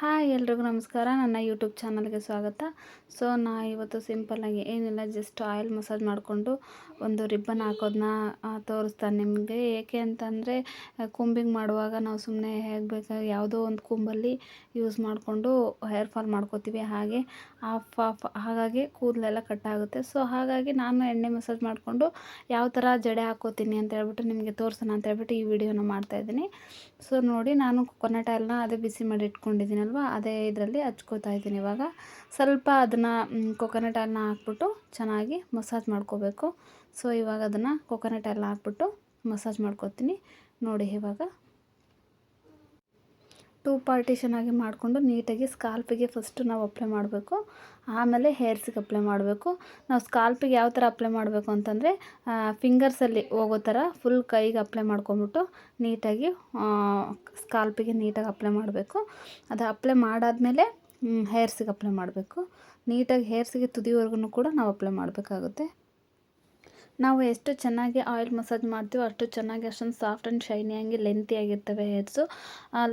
Hi ಎಲ್ರಿಗೂ ನಮಸ್ಕಾರ. ನನ್ನ ಯೂಟ್ಯೂಬ್ ಚಾನಲ್ಗೆ ಸ್ವಾಗತ. ಸೊ ಇವತ್ತು ಸಿಂಪಲ್ಲಾಗಿ ಏನಿಲ್ಲ, ಜಸ್ಟ್ ಆಯಿಲ್ ಮಸಾಜ್ ಮಾಡಿಕೊಂಡು ಒಂದು ರಿಬ್ಬನ್ ಹಾಕೋದನ್ನ ತೋರಿಸ್ತಾನೆ ನಿಮಗೆ. ಏಕೆ ಅಂತಂದರೆ ಕೂಂಬಿಂಗ್ ಮಾಡುವಾಗ ನಾವು ಸುಮ್ಮನೆ ಹೇಗೆ ಬೇಕಾಗಿ ಯಾವುದೋ ಒಂದು ಕೂಂಬಲ್ಲಿ ಯೂಸ್ ಮಾಡಿಕೊಂಡು ಹೇರ್ ಫಾಲ್ ಮಾಡ್ಕೋತೀವಿ, ಹಾಗಾಗಿ ಕೂದಲೆಲ್ಲ ಕಟ್ಟಾಗುತ್ತೆ. ಸೊ ಹಾಗಾಗಿ ನಾನು ಎಣ್ಣೆ ಮಸಾಜ್ ಮಾಡಿಕೊಂಡು ಯಾವ ಥರ ಜಡೆ ಹಾಕೋತೀನಿ ಅಂತ ಹೇಳ್ಬಿಟ್ಟು ನಿಮಗೆ ತೋರಿಸೋಣ ಅಂತ ಹೇಳ್ಬಿಟ್ಟು ಈ ವಿಡಿಯೋನ ಮಾಡ್ತಾಯಿದ್ದೀನಿ. ಸೊ ನೋಡಿ, ನಾನು ಕೊಕೊನಟ್ ಆಯಿಲ್ನ ಅದೇ ಬಿಸಿ ಮಾಡಿ ಇಟ್ಕೊಂಡಿದ್ದೀನಲ್ವ, ಅದೇ ಇದರಲ್ಲಿ ಹಚ್ಕೋತಾ ಇದ್ದೀನಿ. ಇವಾಗ ಸ್ವಲ್ಪ ಅದನ್ನು ಕೊಕೊನಟ್ ಆಯಿಲ್ನ ಹಾಕ್ಬಿಟ್ಟು ಚೆನ್ನಾಗಿ ಮಸಾಜ್ ಮಾಡ್ಕೋಬೇಕು. ಸೊ ಇವಾಗ ಅದನ್ನು ಕೊಕೊನಟ್ ಆಯಿಲ್ನ ಹಾಕ್ಬಿಟ್ಟು ಮಸಾಜ್ ಮಾಡ್ಕೋತೀನಿ. ನೋಡಿ, ಇವಾಗ 2 ಪಾರ್ಟಿಷನ್ ಆಗಿ ಮಾಡಿಕೊಂಡು ನೀಟಾಗಿ ಸ್ಕಾಲ್ಪಿಗೆ ಫಸ್ಟು ನಾವು ಅಪ್ಲೈ ಮಾಡಬೇಕು, ಆಮೇಲೆ ಹೇರ್ಸಿಗೆ ಅಪ್ಲೈ ಮಾಡಬೇಕು. ನಾವು ಸ್ಕಾಲ್ಪಿಗೆ ಯಾವ ಥರ ಅಪ್ಲೈ ಮಾಡಬೇಕು ಅಂತಂದರೆ ಫಿಂಗರ್ಸಲ್ಲಿ ಹೋಗೋ ಥರ ಫುಲ್ ಕೈಗೆ ಅಪ್ಲೈ ಮಾಡ್ಕೊಂಬಿಟ್ಟು ನೀಟಾಗಿ ಸ್ಕಾಲ್ಪಿಗೆ ನೀಟಾಗಿ ಅಪ್ಲೈ ಮಾಡಬೇಕು. ಅದು ಅಪ್ಲೈ ಮಾಡಾದಮೇಲೆ ಹೇರ್ಸಿಗೆ ಅಪ್ಲೈ ಮಾಡಬೇಕು. ನೀಟಾಗಿ ಹೇರ್ಸಿಗೆ ತುದಿವರೆಗೂ ಕೂಡ ನಾವು ಅಪ್ಲೈ ಮಾಡಬೇಕಾಗುತ್ತೆ. ನಾವು ಎಷ್ಟು ಚೆನ್ನಾಗಿ ಆಯಿಲ್ ಮಸಾಜ್ ಮಾಡ್ತೀವೋ ಅಷ್ಟು ಚೆನ್ನಾಗಿ ಅಷ್ಟೊಂದು ಸಾಫ್ಟ್ ಆ್ಯಂಡ್ ಶೈನಿಯಾಗಿ ಲೆಂತಿಯಾಗಿರ್ತವೆ ಹೇರ್ಸು.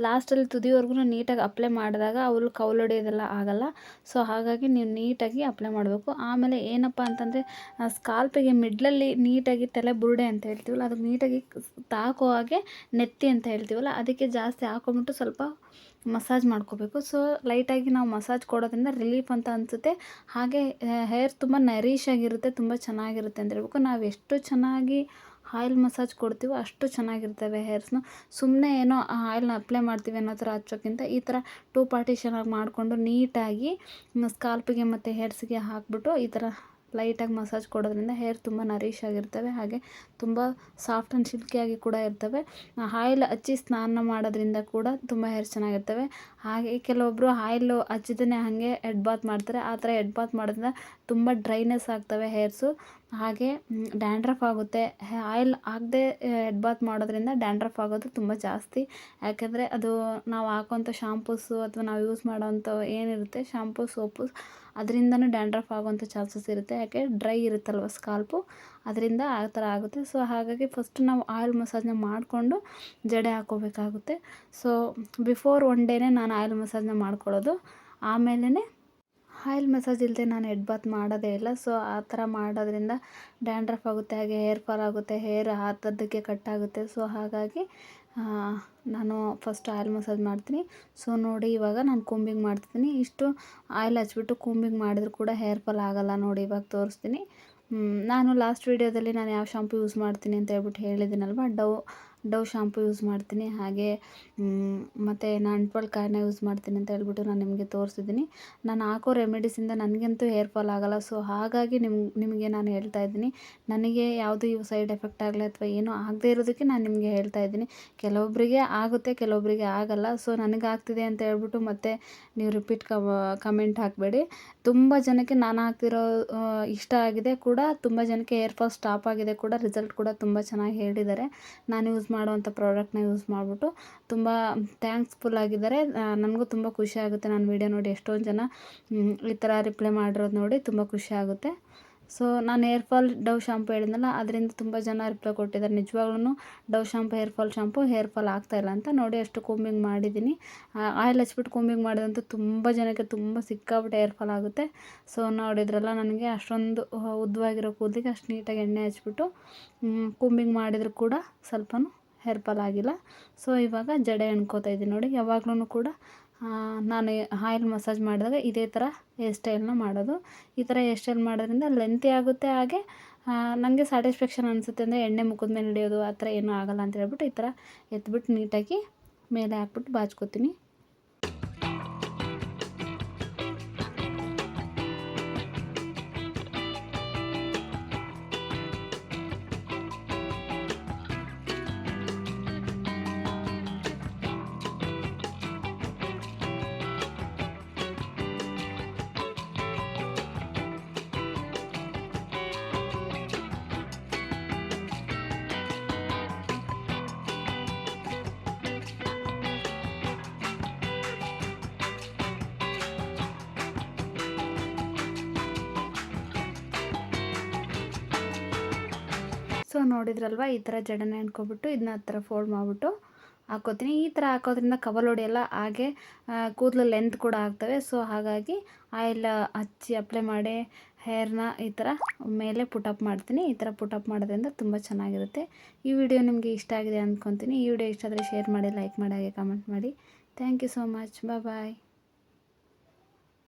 ಲಾಸ್ಟಲ್ಲಿ ತುದಿವರೆಗೂ ನೀಟಾಗಿ ಅಪ್ಲೈ ಮಾಡಿದಾಗ ಅವರು ಕೌಲೊಡೆಯೋದೆಲ್ಲ ಆಗೋಲ್ಲ. ಸೊ ಹಾಗಾಗಿ ನೀವು ನೀಟಾಗಿ ಅಪ್ಲೈ ಮಾಡಬೇಕು. ಆಮೇಲೆ ಏನಪ್ಪ ಅಂತಂದರೆ ಸ್ಕಾಲ್ಪಿಗೆ ಮಿಡ್ಲಲ್ಲಿ ನೀಟಾಗಿ ತಲೆ ಬುರುಡೆ ಅಂತ ಹೇಳ್ತೀವಲ್ಲ, ಅದಕ್ಕೆ ನೀಟಾಗಿ ತಾಕೋ ಹಾಗೆ ನೆತ್ತಿ ಅಂತ ಹೇಳ್ತೀವಲ್ಲ, ಅದಕ್ಕೆ ಜಾಸ್ತಿ ಹಾಕೊಂಬಿಟ್ಟು ಸ್ವಲ್ಪ ಮಸಾಜ್ ಮಾಡ್ಕೋಬೇಕು. ಸೊ ಲೈಟಾಗಿ ನಾವು ಮಸಾಜ್ ಕೊಡೋದ್ರಿಂದ ರಿಲೀಫ್ ಅಂತ ಅನಿಸುತ್ತೆ. ಹಾಗೆ ಹೇರ್ ತುಂಬ ನರೀಶ್ ಆಗಿರುತ್ತೆ, ತುಂಬ ಚೆನ್ನಾಗಿರುತ್ತೆ ಅಂತ ಹೇಳ್ಬೇಕು. ನಾವು ಎಷ್ಟು ಚೆನ್ನಾಗಿ ಆಯಿಲ್ ಮಸಾಜ್ ಕೊಡ್ತೀವೋ ಅಷ್ಟು ಚೆನ್ನಾಗಿರ್ತವೆ ಹೇರ್ಸ್ನು. ಸುಮ್ಮನೆ ಏನೋ ಆಯಿಲ್ನ ಅಪ್ಲೈ ಮಾಡ್ತೀವಿ ಅನ್ನೋ ಥರ ಹಚ್ಚೋಕ್ಕಿಂತ ಈ ಥರ 2 ಪಾರ್ಟಿಷನ್ ಆಗಿ ಮಾಡಿಕೊಂಡು ನೀಟಾಗಿ ಸ್ಕಾಲ್ಪಿಗೆ ಮತ್ತು ಹೇರ್ಸಿಗೆ ಹಾಕ್ಬಿಟ್ಟು ಈ ಥರ ಲೈಟಾಗಿ ಮಸಾಜ್ ಕೊಡೋದ್ರಿಂದ ಹೇರ್ ತುಂಬ ನರೀಶ್ ಆಗಿರ್ತವೆ. ಹಾಗೆ ತುಂಬ ಸಾಫ್ಟ್ ಆ್ಯಂಡ್ ಸಿಲ್ಕಿಯಾಗಿ ಕೂಡ ಇರ್ತವೆ. ಆಯಿಲ್ ಹಚ್ಚಿ ಸ್ನಾನ ಮಾಡೋದ್ರಿಂದ ಕೂಡ ತುಂಬ ಹೇರ್ ಚೆನ್ನಾಗಿರ್ತವೆ. ಹಾಗೆ ಕೆಲವೊಬ್ಬರು ಆಯಿಲು ಹಚ್ಚಿದೇ ಹಾಗೆ ಹೆಡ್ ಬಾತ್ ಮಾಡ್ತಾರೆ. ಆ ಥರ ಹೆಡ್ ಬಾತ್ ಮಾಡೋದ್ರಿಂದ ತುಂಬ ಡ್ರೈನೆಸ್ ಆಗ್ತವೆ ಹೇರ್ಸು. ಹಾಗೆ ಡ್ಯಾಂಡ್ರಫ್ ಆಗುತ್ತೆ. ಆಯಿಲ್ ಹಾಕದೆ ಹೆಡ್ ಬಾತ್ ಮಾಡೋದ್ರಿಂದ ಡ್ಯಾಂಡ್ರಫ್ ಆಗೋದು ತುಂಬ ಜಾಸ್ತಿ. ಯಾಕೆಂದರೆ ಅದು ನಾವು ಹಾಕೋಂಥ ಶಾಂಪೂಸು ಅಥವಾ ನಾವು ಯೂಸ್ ಮಾಡೋವಂಥ ಏನಿರುತ್ತೆ ಶಾಂಪೂ, ಸೋಪು, ಅದರಿಂದನೂ ಡ್ಯಾಂಡ್ರಫ್ ಆಗೋವಂಥ ಚಾನ್ಸಸ್ ಇರುತ್ತೆ. ಯಾಕೆ ಡ್ರೈ ಇರುತ್ತಲ್ವ ಸ್ಕಾಲ್ಪು, ಅದರಿಂದ ಆ ಥರ ಆಗುತ್ತೆ. ಸೊ ಹಾಗಾಗಿ ಫಸ್ಟ್ ನಾವು ಆಯಿಲ್ ಮಸಾಜ್ನ ಮಾಡಿಕೊಂಡು ಜಡೆ ಹಾಕೋಬೇಕಾಗುತ್ತೆ. ಸೊ ಬಿಫೋರ್ 1 ಡೇನೇ ನಾನು ಆಯಿಲ್ ಮಸಾಜ್ನ ಮಾಡ್ಕೊಳ್ಳೋದು. ಆಮೇಲೆ ಆಯಿಲ್ ಮಸಾಜ್ ಇಲ್ಲದೆ ನಾನು ಹೆಡ್ ಬಾತ್ ಮಾಡೋದೇ ಇಲ್ಲ. ಸೊ ಆ ಥರ ಮಾಡೋದ್ರಿಂದ ಡ್ಯಾಂಡ್ರಫ್ ಆಗುತ್ತೆ, ಹಾಗೆ ಹೇರ್ ಫಾಲ್ ಆಗುತ್ತೆ, ಹೇರ್ ಆದದ್ದಕ್ಕೆ ಕಟ್ಟಾಗುತ್ತೆ. ಸೊ ಹಾಗಾಗಿ ನಾನು ಫಸ್ಟ್ ಆಯಿಲ್ ಮಸಾಜ್ ಮಾಡ್ತೀನಿ. ಸೊ ನೋಡಿ, ಇವಾಗ ನಾನು ಕೂಂಬಿಂಗ್ ಮಾಡ್ತಿದ್ದೀನಿ. ಇಷ್ಟು ಆಯಿಲ್ ಹಚ್ಬಿಟ್ಟು ಕೂಂಬಿಂಗ್ ಮಾಡಿದ್ರು ಕೂಡ ಹೇರ್ ಫಾಲ್ ಆಗೋಲ್ಲ. ನೋಡಿ, ಇವಾಗ ತೋರಿಸ್ತೀನಿ. ನಾನು ಲಾಸ್ಟ್ ವೀಡಿಯೋದಲ್ಲಿ ನಾನು ಯಾವ ಶಾಂಪು ಯೂಸ್ ಮಾಡ್ತೀನಿ ಅಂತ ಹೇಳ್ಬಿಟ್ಟು ಹೇಳಿದ್ದೀನಲ್ವ, ಡವ್ ಶಾಂಪು ಯೂಸ್ ಮಾಡ್ತೀನಿ. ಹಾಗೆ ಮತ್ತು ನಾಣ್ಪಲ್ ಕಾಯಿನ ಯೂಸ್ ಮಾಡ್ತೀನಿ ಅಂತ ಹೇಳ್ಬಿಟ್ಟು ನಾನು ನಿಮಗೆ ತೋರಿಸಿದ್ದೀನಿ. ನಾನು ಹಾಕೋ ರೆಮಿಡೀಸಿಂದ ನನಗಂತೂ ಹೇರ್ ಫಾಲ್ ಆಗೋಲ್ಲ. ಸೊ ಹಾಗಾಗಿ ನಿಮಗೆ ನಾನು ಹೇಳ್ತಾ ಇದ್ದೀನಿ. ನನಗೆ ಯಾವುದೂ ಸೈಡ್ ಎಫೆಕ್ಟ್ ಆಗಲಿ ಅಥವಾ ಏನೂ ಆಗದೇ ಇರೋದಕ್ಕೆ ನಾನು ನಿಮಗೆ ಹೇಳ್ತಾ ಇದ್ದೀನಿ. ಕೆಲವೊಬ್ಬರಿಗೆ ಆಗುತ್ತೆ, ಕೆಲವೊಬ್ಬರಿಗೆ ಆಗಲ್ಲ. ಸೊ ನನಗಾಗ್ತಿದೆ ಅಂತ ಹೇಳ್ಬಿಟ್ಟು ಮತ್ತೆ ನೀವು ರಿಪೀಟ್ ಕಮೆಂಟ್ ಹಾಕಬೇಡಿ. ತುಂಬ ಜನಕ್ಕೆ ನಾನು ಹಾಕ್ತಿರೋ ಇಷ್ಟ ಆಗಿದೆ ಕೂಡ, ತುಂಬ ಜನಕ್ಕೆ ಹೇರ್ ಫಾಲ್ ಸ್ಟಾಪ್ ಆಗಿದೆ ಕೂಡ, ರಿಸಲ್ಟ್ ಕೂಡ ತುಂಬ ಚೆನ್ನಾಗಿ ಹೇಳಿದ್ದಾರೆ. ನಾನು ಯೂಸ್ ಮಾಡೋವಂಥ ಪ್ರಾಡಕ್ಟ್ನ ಯೂಸ್ ಮಾಡಿಬಿಟ್ಟು ತುಂಬ ಥ್ಯಾಂಕ್ಸ್ಫುಲ್ ಆಗಿದ್ದಾರೆ. ನನಗೂ ತುಂಬ ಖುಷಿ ಆಗುತ್ತೆ. ನಾನು ವಿಡಿಯೋ ನೋಡಿ ಎಷ್ಟೊಂದು ಜನ ಈ ಥರ ರಿಪ್ಲೈ ಮಾಡಿರೋದು ನೋಡಿ ತುಂಬ ಖುಷಿ ಆಗುತ್ತೆ. ಸೊ ನಾನು ಹೇರ್ ಫಾಲ್ ಡವ್ ಶಾಂಪು ಹೇಳಿದ್ನಲ್ಲ, ಅದರಿಂದ ತುಂಬ ಜನ ರಿಪ್ಲೈ ಕೊಟ್ಟಿದ್ದಾರೆ. ನಿಜವಾಗ್ಲೂ ಡವ್ ಶಾಂಪು ಹೇರ್ ಫಾಲ್ ಆಗ್ತಾಯಿಲ್ಲ ಅಂತ. ನೋಡಿ, ಅಷ್ಟು ಕೂಂಬಿಂಗ್ ಮಾಡಿದ್ದೀನಿ. ಆಯಿಲ್ ಹಚ್ಬಿಟ್ಟು ಕೂಂಬಿಂಗ್ ಮಾಡಿದಂತೂ ತುಂಬ ಜನಕ್ಕೆ ತುಂಬ ಸಿಕ್ಕಾಬಿಟ್ಟು ಹೇರ್ ಫಾಲ್ ಆಗುತ್ತೆ. ಸೊ ನೋಡಿದ್ರಲ್ಲ, ನನಗೆ ಅಷ್ಟೊಂದು ಉದ್ದವಾಗಿರೋ ಕೂದಲಿಗೆ ಅಷ್ಟು ನೀಟಾಗಿ ಎಣ್ಣೆ ಹಚ್ಬಿಟ್ಟು ಕೂಂಬಿಂಗ್ ಮಾಡಿದರೂ ಕೂಡ ಸ್ವಲ್ಪನೂ ಹೇರ್ ಫಾಲ್ ಆಗಿಲ್ಲ. ಸೊ ಇವಾಗ ಜಡೆ ಎಣ್ಕೋತಾ ಇದ್ದೀನಿ. ನೋಡಿ, ಯಾವಾಗ್ಲೂ ಕೂಡ ನಾನು ಆಯಿಲ್ ಮಸಾಜ್ ಮಾಡಿದಾಗ ಇದೇ ಥರ ಹೇರ್ ಸ್ಟೈಲ್ನ ಮಾಡೋದು. ಈ ಥರ ಹೇರ್ ಸ್ಟೈಲ್ ಮಾಡೋದ್ರಿಂದ ಲೆಂತಿ ಆಗುತ್ತೆ. ಹಾಗೆ ನನಗೆ ಸ್ಯಾಟಿಸ್ಫ್ಯಾಕ್ಷನ್ ಅನಿಸುತ್ತೆ. ಅಂದರೆ ಎಣ್ಣೆ ಮುಖದ ಮೇಲೆ ಹಿಡಿಯೋದು ಆ ಥರ ಏನೂ ಆಗೋಲ್ಲ ಅಂತ ಹೇಳ್ಬಿಟ್ಟು ಈ ಥರ ಎತ್ಬಿಟ್ಟು ನೀಟಾಗಿ ಮೇಲೆ ಹಾಕ್ಬಿಟ್ಟು ಬಾಚ್ಕೋತೀನಿ. ಸೊ ನೋಡಿದ್ರಲ್ವ, ಈ ಥರ ಜಡೆನ ಎಣ್ಕೊಬಿಟ್ಟು ಇದನ್ನ ಆ ಥರ ಫೋಲ್ಡ್ ಮಾಡಿಬಿಟ್ಟು ಹಾಕ್ಕೋತೀನಿ. ಈ ಥರ ಹಾಕೋದ್ರಿಂದ ಕವಲ್ ಹೊಡೆಯಲ್ಲ, ಹಾಗೆ ಕೂದಲು ಲೆಂತ್ ಕೂಡ ಆಗ್ತವೆ. ಸೊ ಹಾಗಾಗಿ ಆಯಿಲ್ ಹಚ್ಚಿ ಅಪ್ಲೈ ಮಾಡಿ ಹೇರ್ನ ಈ ಥರ ಮೇಲೆ ಪುಟಪ್ ಮಾಡ್ತೀನಿ. ಈ ಥರ ಪುಟಪ್ ಮಾಡೋದ್ರಿಂದ ತುಂಬ ಚೆನ್ನಾಗಿರುತ್ತೆ. ಈ ವಿಡಿಯೋ ನಿಮಗೆ ಇಷ್ಟ ಆಗಿದೆ ಅಂದ್ಕೊತೀನಿ. ಈ ವಿಡಿಯೋ ಇಷ್ಟ ಆದರೆ ಶೇರ್ ಮಾಡಿ, ಲೈಕ್ ಮಾಡಿ, ಹಾಗೆ ಕಮೆಂಟ್ ಮಾಡಿ. Thank you so much. Bye.